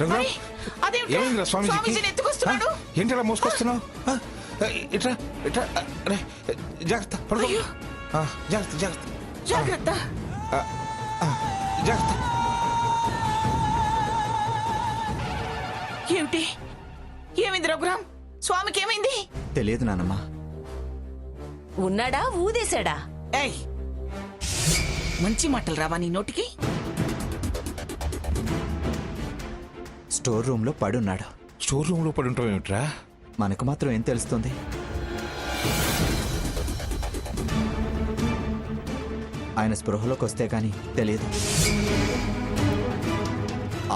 ఏమైందిరా స్వామీజీని ఎత్తుకొస్తున్నాడు? ఏంటి అలా మోసుకొస్తున్నావు? ఇట్లా ఇట్లా జాగ్రత్త పడుకో. జాగ్రత్త జాగ్రత్త జాగ్రత్త జాగ్రత్త. ఏమిటి? ఏమైంది రఘురామ్? స్వామికి ఏమైంది? తెలియదు నానమ్మా. ఉన్నాడా ఊదేశాడా? ఏయ్, మంచి మాటలు రావా నీ నోటికి? స్టోర్ రూమ్ లో పడున్నాడు. స్టోర్ రూమ్ లో పడి ఉంటావు ఏమిట్రా? మనకు మాత్రం ఏం తెలుస్తుంది? ఆయన స్పృహలోకి వస్తే గాని తెలియదు.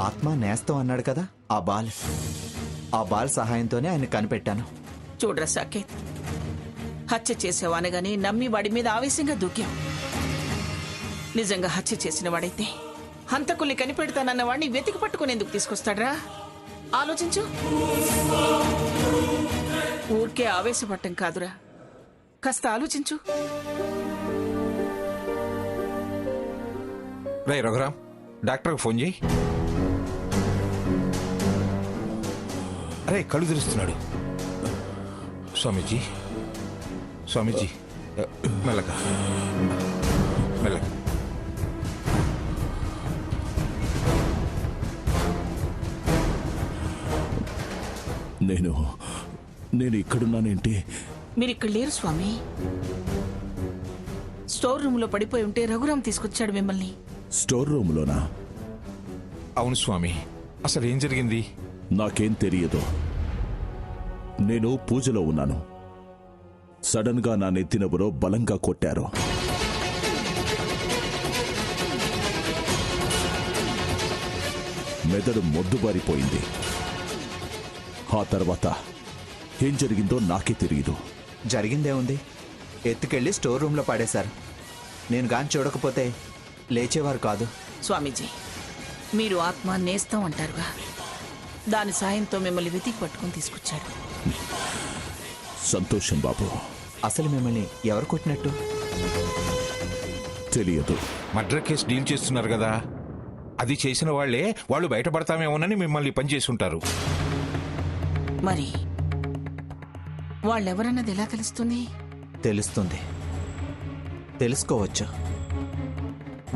ఆత్మ నేస్తం అన్నాడు కదా, ఆ బాల్ సహాయంతోనే ఆయన కనిపెట్టాను. చూడరా సాకేత్, హత్య చేసావు అనగానే నమ్మి వాడి మీద ఆవేశంగా దూకావు. నిజంగా హత్య చేసిన వాడైతే హంతకుల్ని కనిపెడతానన్న వాడిని వెతికి పట్టుకునేందుకు తీసుకొస్తాడ్రా? ఆలోచించు. ఊరికే ఆవేశపడటం కాదురా, కాస్త ఆలోచించు. రే రఘురామ్, డాక్టర్కి ఫోన్ చేయి. అరే కళ్ళు తెరుస్తున్నాడు. స్వామీజీ స్వామీజీ, మెల్లగా మెల్లగా. నేను ఇక్కడున్నానేంటి? మీరిక్కడ లేరు స్వామి. స్టోర్ రూమ్ లో పడిపోయి ఉంటే రఘురామ్ తీసుకొచ్చాడు మిమ్మల్ని. స్టోర్ రూమ్లోనా? అవును స్వామి. అసలు ఏం జరిగింది? నాకేం తెలియదు. నేను పూజలో ఉన్నాను. సడన్ గా నా నెత్తినెవరో బలంగా కొట్టారు. మెదడు మొద్దుబారిపోయింది. ఆ తర్వాత ఏం జరిగిందో నాకే తెలియదు. జరిగిందేముంది? ఎత్తుకెళ్ళి స్టోర్ రూమ్ లో పడేశారు. నేను గాని చూడకపోతే లేచేవారు కాదు. స్వామీజీ, మీరు ఆత్మ నేస్తం అంటారుగా, దాని సాయంతో మిమ్మల్ని వెతికి పట్టుకుని తీసుకొచ్చాడు. సంతోషం బాబు. అసలు మిమ్మల్ని ఎవరు కొట్టినట్టు? తెలియదు. మర్డర్ కేసు డీల్ చేస్తున్నారు కదా, అది చేసిన వాళ్లే. వాళ్ళు బయటపడతామేమోనని మిమ్మల్ని పనిచేసి ఉంటారు. మరి వాళ్ళెవరన్నది ఎలా తెలుస్తుంది? తెలుస్తుంది, తెలుసుకోవచ్చు.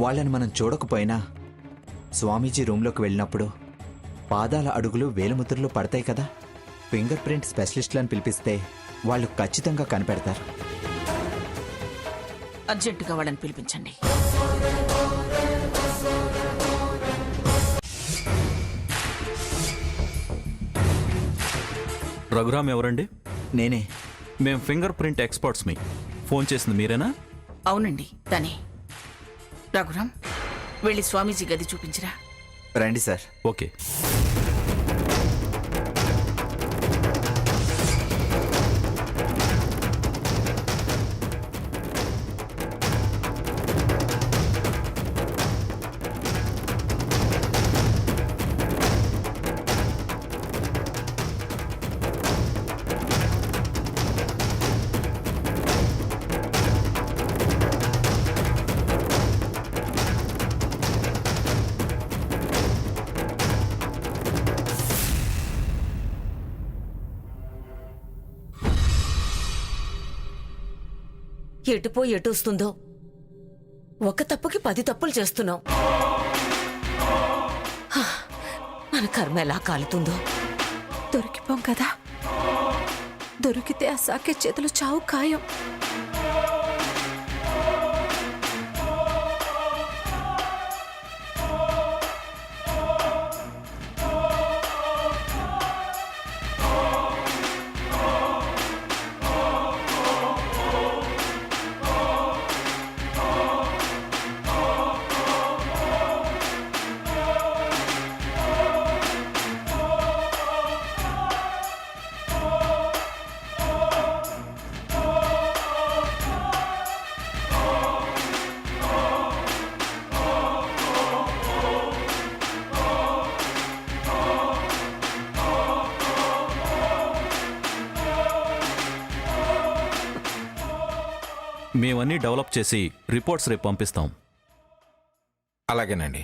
వాళ్ళని మనం చూడకపోయినా స్వామీజీ రూమ్లోకి వెళ్ళినప్పుడు పాదాల అడుగులు వేలుముద్రలు పడతాయి కదా. ఫింగర్ ప్రింట్ స్పెషలిస్టులను పిలిపిస్తే వాళ్ళు ఖచ్చితంగా కనిపెడతారు. అర్జెంటుగా వాళ్ళని పిలిపించండి. రఘురామ్ ఎవరండి? నేనే. మేం ఫింగర్ ప్రింట్ ఎక్స్పర్ట్స్. మీ ఫోన్ చేసింది మీరేనా? అవునండి, తనే. రఘురామ్, వెళ్ళి స్వామీజీ గది చూపించరా. రండి సార్. ఓకే. ఎటుపోయి ఎటు వస్తుందో. ఒక తప్పుకి 10 తప్పులు చేస్తున్నావు. మన కర్మ ఎలా కాలుతుందో. దొరికిపోం కదా. దొరికితే ఆ సాకే చేతులు చావు ఖాయం. మేమన్నీ డెవలప్ చేసి రిపోర్ట్స్ రేపు పంపిస్తాం. అలాగేనండి.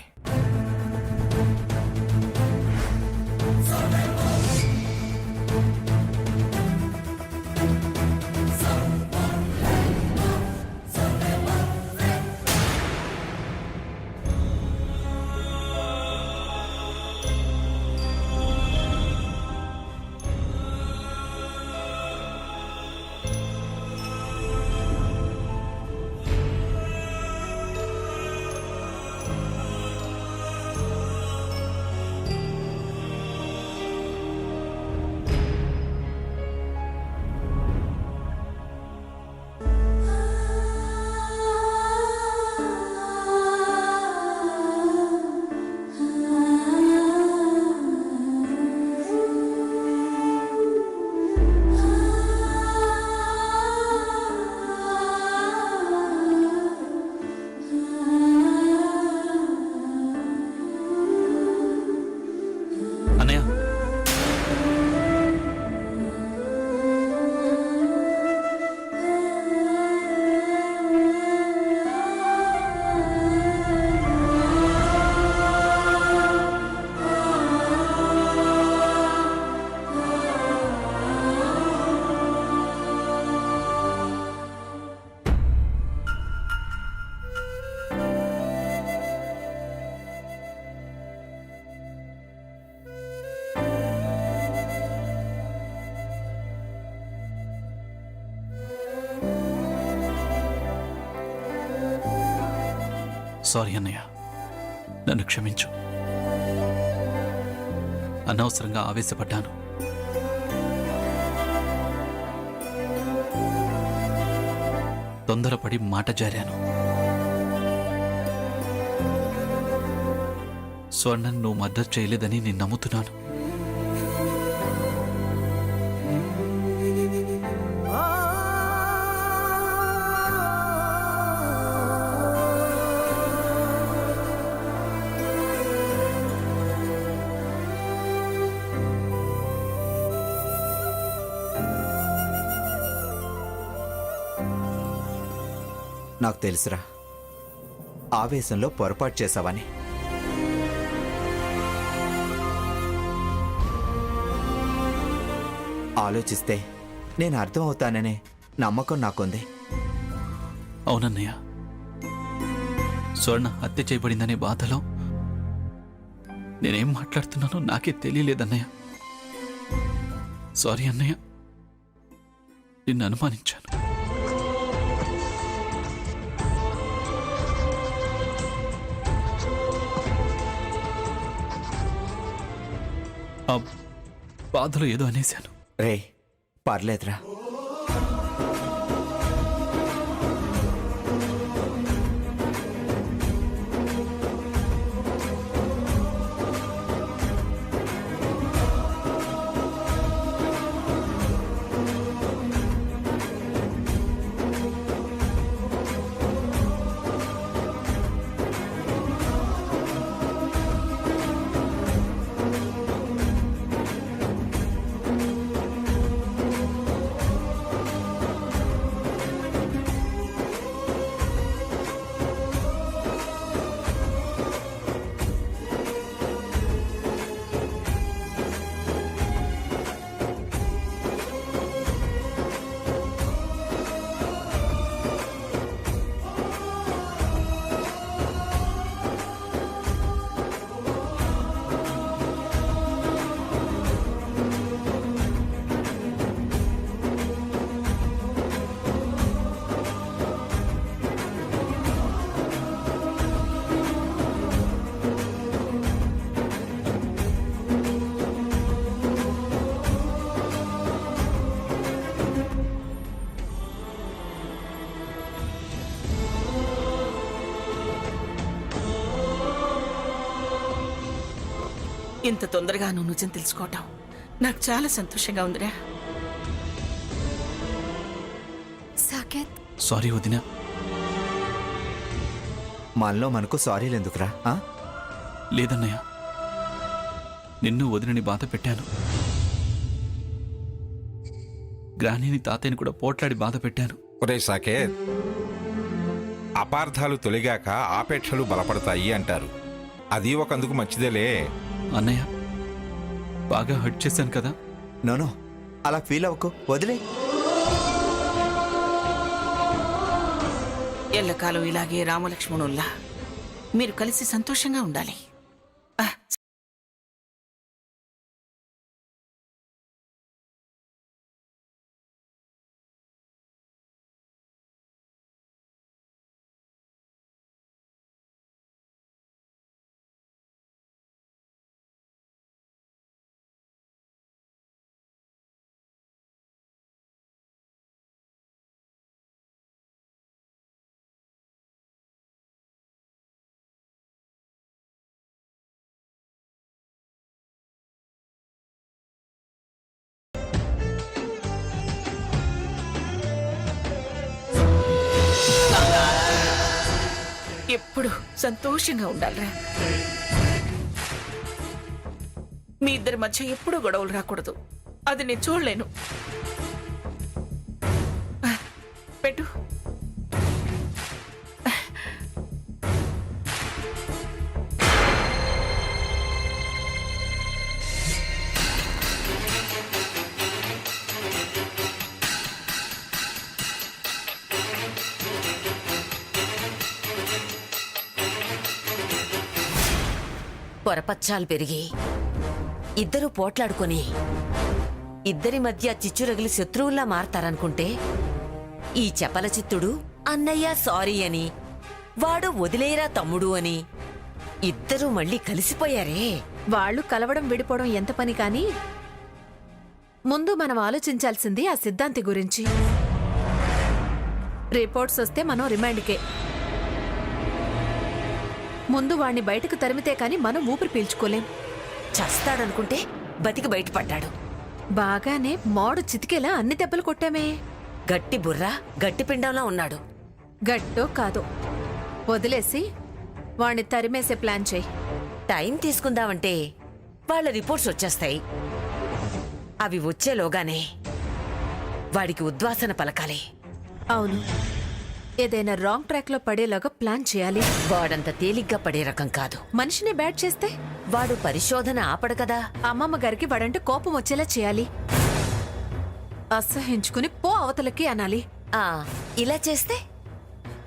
సారీ అన్నయ్య, నన్ను క్షమించు. అనవసరంగా ఆవేశపడ్డాను. తొందరపడి మాట జారాను. స్వర్ణన్ నువ్వు మద్దతు చేయలేదని నేను నమ్ముతున్నాను. నాకు తెలుసురా, ఆవేశంలో పొరపాటు చేశావని. ఆలోచిస్తే నేను అర్థం అవుతాననే నమ్మకం నాకుంది. అవునన్నయ్య, స్వర్ణ హత్య చేయబడిందనే బాధలో నేనేం మాట్లాడుతున్నానో నాకే తెలియలేదన్నయ్య. సారీ అన్నయ్య, నిన్ను అనుమానించాను. ఆ బాధలో ఏదో అనేశాను. రే, పర్లేదురా. ఇంత తొందరగా నువ్వు నిజం తెలుసుకోవటం నాకు చాలా సంతోషంగా ఉందిరా. సాకేత్, సారీ వదినా. మనలో మనకు సారీలు ఎందుకురా? లేదన్నయ్య, నిన్ను వదినని బాధ పెట్టాను. గ్రానీని తాతయ్యని కూడా పోట్లాడి బాధ పెట్టాను. ఒరే సాకేత్, అపార్థాలు తొలిగాక ఆపేక్షలు బలపడతాయి అంటారు. అది ఒకందుకు మంచిదేలే. అన్నయ్య, బాగా హర్ట్ చేశాను కదా. నోనో, అలా ఫీల్ అవ్వకు, వదిలే. ఎల్లకాలం ఇలాగే రామలక్ష్మణుల్లా మీరు కలిసి సంతోషంగా ఉండాలి. ఎప్పుడు సంతోషంగా ఉండాలిరా. మీ ఇద్దరి మధ్య ఎప్పుడూ గొడవలు రాకూడదు. అది నేను చూడలేను. పెట్టు. పొరపచ్చాలు పెరిగి ఇద్దరూ పోట్లాడుకొని ఇద్దరి మధ్య చిచ్చురగిలి శత్రువుల్లా మారతారనుకుంటే ఈ చపల చిత్తుడు అన్నయ్య సారీ అని వాడు వదిలేరా తమ్ముడు అని ఇద్దరూ మళ్ళీ కలిసిపోయారే. వాళ్ళు కలవడం విడిపోవడం ఎంత పని కాని ముందు మనం ఆలోచించాల్సింది ఆ సిద్ధాంతి గురించి. రిపోర్ట్స్ వస్తే మనం రిమాండ్కే. ముందు వాణ్ణి బయటకు తరిమితే కాని మనం ఊపిరి పీల్చుకోలేం. చస్తాడనుకుంటే బతికి బయటపడ్డాడు. బాగానే మోడు చితికేలా అన్ని దెబ్బలు కొట్టామే. గట్టి బుర్ర గట్టి పిండంలా ఉన్నాడు. గట్టో కాదో వదిలేసి వాణ్ణి తరిమేసే ప్లాన్ చెయ్యి. టైం తీసుకుందామంటే వాళ్ళ రిపోర్ట్స్ వచ్చేస్తాయి. అవి వచ్చేలోగానే వాడికి ఉద్వాసన పలకాలి. అవును, ఏదైనా రాంగ్ ట్రాక్ లో పడేలాగా ప్లాన్ చేయాలి. వాడంత తేలిగ్గా పడే రకం కాదు. మనిషిని బ్యాట్ చేస్తే వాడు పరిశోధన ఆపడు కదా. అమ్మమ్మ గారికి వాడంటే కోపం వచ్చేలా చేయాలి. అసహించుకుని పో అవతలకి అనాలి. ఆ ఇలా చేస్తే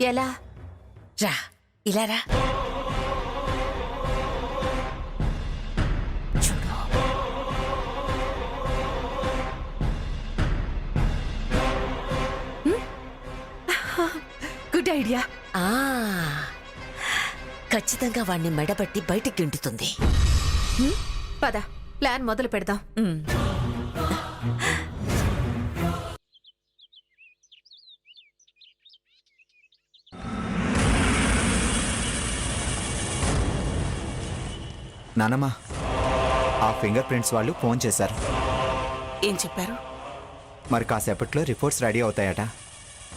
ఎలా? రా ఇలా రా. చూడు. Good idea. ఆ ఖచ్చితంగా వాణ్ణి మెడబట్టి బయటికి గెంటుతుంది. పద ప్లాన్ మొదలు పెడదాం. ఉమ్. నానమ్మా, ఆ ఫింగర్ ప్రింట్స్ వాళ్ళు ఫోన్ చేశారు. ఏం చెప్పారు? మరి కాసేపట్లో రిపోర్ట్స్ రెడీ అవుతాయట.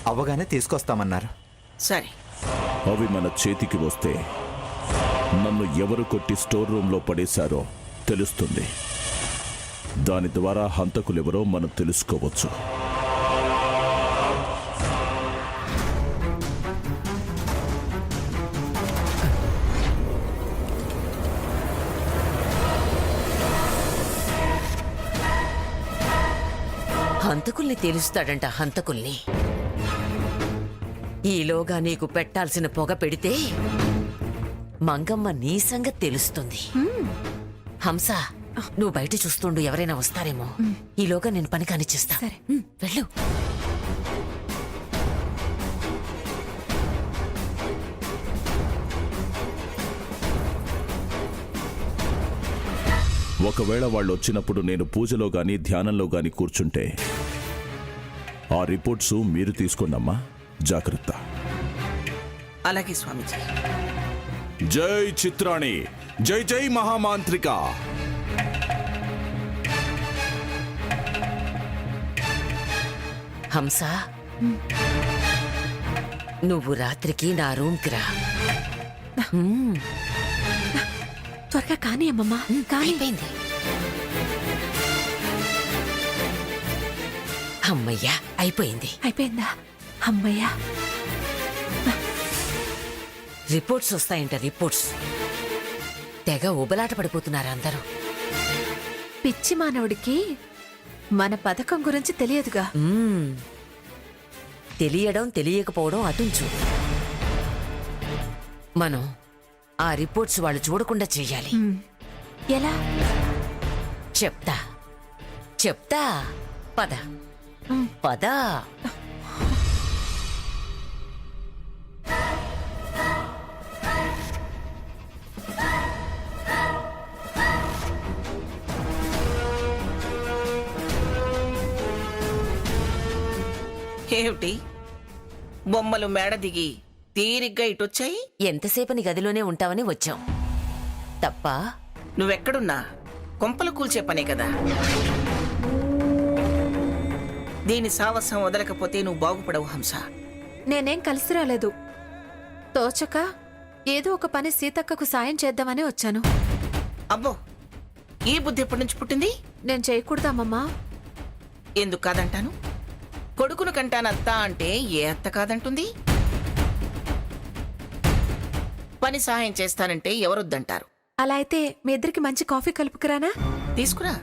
అవ్వగానే తీసుకొస్తామన్నారు. సరే, అవి మన చేతికి వస్తే నన్ను ఎవరు కొట్టి స్టోర్ రూమ్లో పడేశారో తెలుస్తుంది. దాని ద్వారా హంతకులెవరో మనం తెలుసుకోవచ్చు. హంతకుల్ని తేలుస్తాడంట. హంతకుల్ని ఈలోగా నీకు పెట్టాల్సిన పొగ పెడితే మంగమ్మ నీ సంగతి తెలుస్తుంది. హంస, నువ్వు బయట చూస్తుండు, ఎవరైనా వస్తారేమో. ఈలోగా నేను పని కానిచ్చేస్తా. సరే. వెళ్ళు. ఒకవేళ వాళ్ళు వచ్చినప్పుడు నేను పూజలో గాని ధ్యానంలో గాని కూర్చుంటే ఆ రిపోర్ట్స్ మీరు తీసుకోండమ్మా. జాగ్రత్త. అలాగే స్వామీజీ. జై చిత్రాణి, జై జై మహామాంత్రిక. హంస, నువ్వు రాత్రికి నా రూమ్కి రా. త్వరగా కానీ అమ్మమ్మా. కానీ అయిపోయింది. అమ్మయ్యా, అయిపోయింది. అయిపోయిందా? అమ్మయ్యా. రిపోర్ట్స్ వస్తాయంట. రిపోర్ట్స్ తెగ ఉబలాట పడిపోతున్నారు అందరూ. పిచ్చి మానవుడికి మన పథకం గురించి తెలియదుగా. తెలియడం తెలియకపోవడం అటుంచు. మనం ఆ రిపోర్ట్స్ వాళ్ళు చూడకుండా చెయ్యాలి. ఎలా? చెప్తా చెప్తా. పద పద. ఏమిటి బొమ్మలు మేడ దిగి తీరిగ్గా ఇటొచ్చాయి? ఎంతసేపని గదిలోనే ఉంటావని వచ్చాం. తప్ప నువ్వెక్కడున్నా కొంపలు కూల్చే పనే కదా. దీని సావసం వదలకపోతే నువ్వు బాగుపడవు హంస. నేనేం కలిసి రాలేదు. తోచక ఏదో ఒక పని సీతక్కకు సాయం చేద్దామని వచ్చాను. అబ్బో, ఈ బుద్ధి ఎప్పటి నుంచి పుట్టింది? నేను చేయకూడదామమ్మా. ఎందుకు కాదంటాను? కొడుకును కంటానత్త అంటే ఏ అత్త కాదంటుంది? పని సహాయం చేస్తానంటే ఎవరొద్దంటారు? అలా అయితే మీ ఇద్దరికి మంచి కాఫీ కలుపుకురానా? తీసుకురా.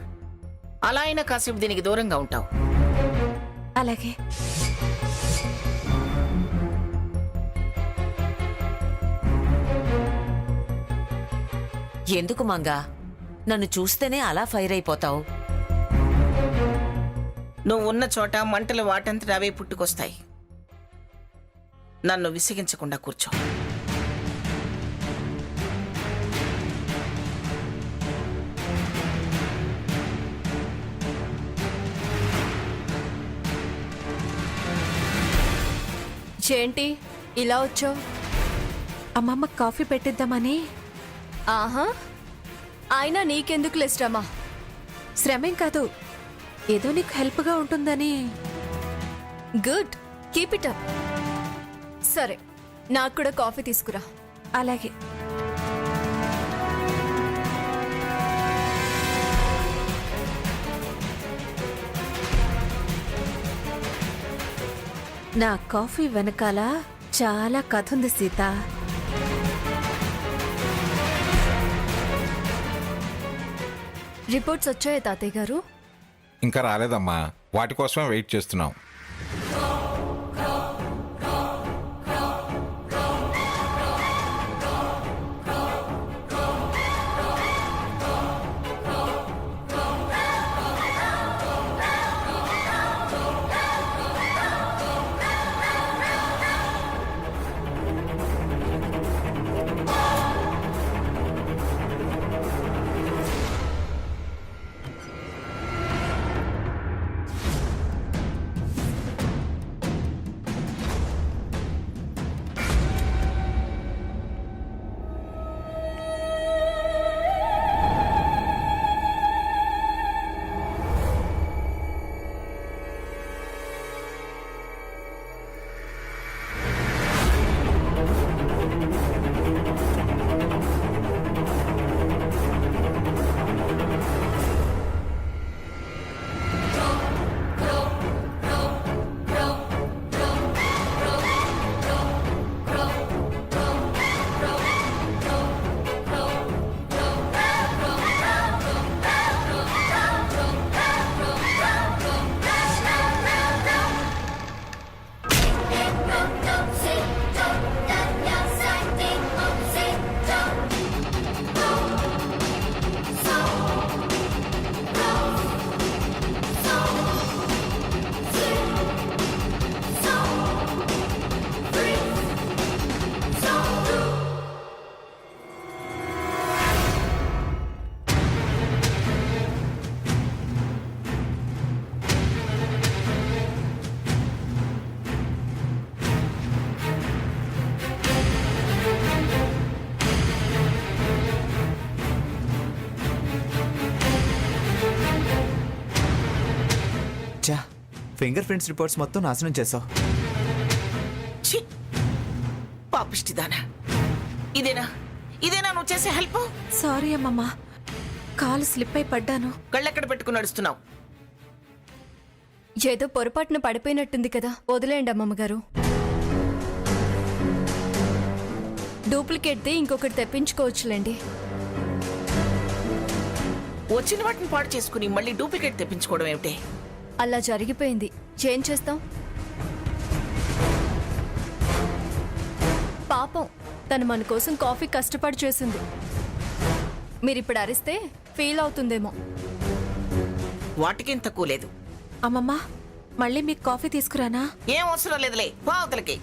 అలా అయినా కాసేపు దీనికి దూరంగా ఉంటావు. అలాగే. ఎందుకు మంగా నన్ను చూస్తేనే అలా ఫైర్ అయిపోతావు? నువ్వు ఉన్న చోట మంటలు వాటంతట అవే పుట్టుకొస్తాయి. నన్ను విసిగించకుండా కూర్చో. ఏంటి ఇలా వచ్చావు? అమ్మమ్మ కాఫీ పెట్టిద్దామని. ఆహా, అయినా నీకెందుకు లేష్టమా? శ్రమేం కాదు, ఏదో నీకు హెల్ప్గా ఉంటుందని. Good, keep it up. సరే, నాకు కూడా కాఫీ తీసుకురా. అలాగే. నా కాఫీ వెనకాల చాలా కథ ఉంది సీత. రిపోర్ట్స్ వచ్చాయి తాతయ్య గారు? ఇంకా రాలేదమ్మా, వాటి కోసమే వెయిట్ చేస్తున్నాం. చా, ఫింగర్ ప్రింట్స్ రిపోర్ట్స్ మొత్తం నాశనం చేసావు. ఛీ! పాపిష్టిదానా, ఇదేనా ఇదేనా నువ్వు చేసే హెల్ప్? సారీ అమ్మమ్మ, కాలు స్లిప్ అయి పడ్డాను. కళ్ళెక్కడ పెట్టుకుని నడుస్తున్నావు? ఏదో పొరపాటున పడిపోయినట్టుంది కదా, వదిలేయండి అమ్మమ్మగారు. డూప్లికేట్ది ఇంకొకటి తెప్పించుకోవచ్చులేండి. వచ్చిన వాటిని పాడు చేసుకుని మళ్ళీ డూప్లికేట్ తెప్పించుకోవడం ఏమిటి? అలా జరిగిపోయింది, ఏం చేస్తాం? పాపం, తను మన కోసం కాఫీ కష్టపడి చేసింది. మీరిప్పుడు అరిస్తే ఫీల్ అవుతుందేమో. వాటికేం తక్కువ లేదు. అమ్మమ్మ, మళ్ళీ మీకు కాఫీ తీసుకురానా? ఏం అవసరం లేదులే, పో అవతలకి.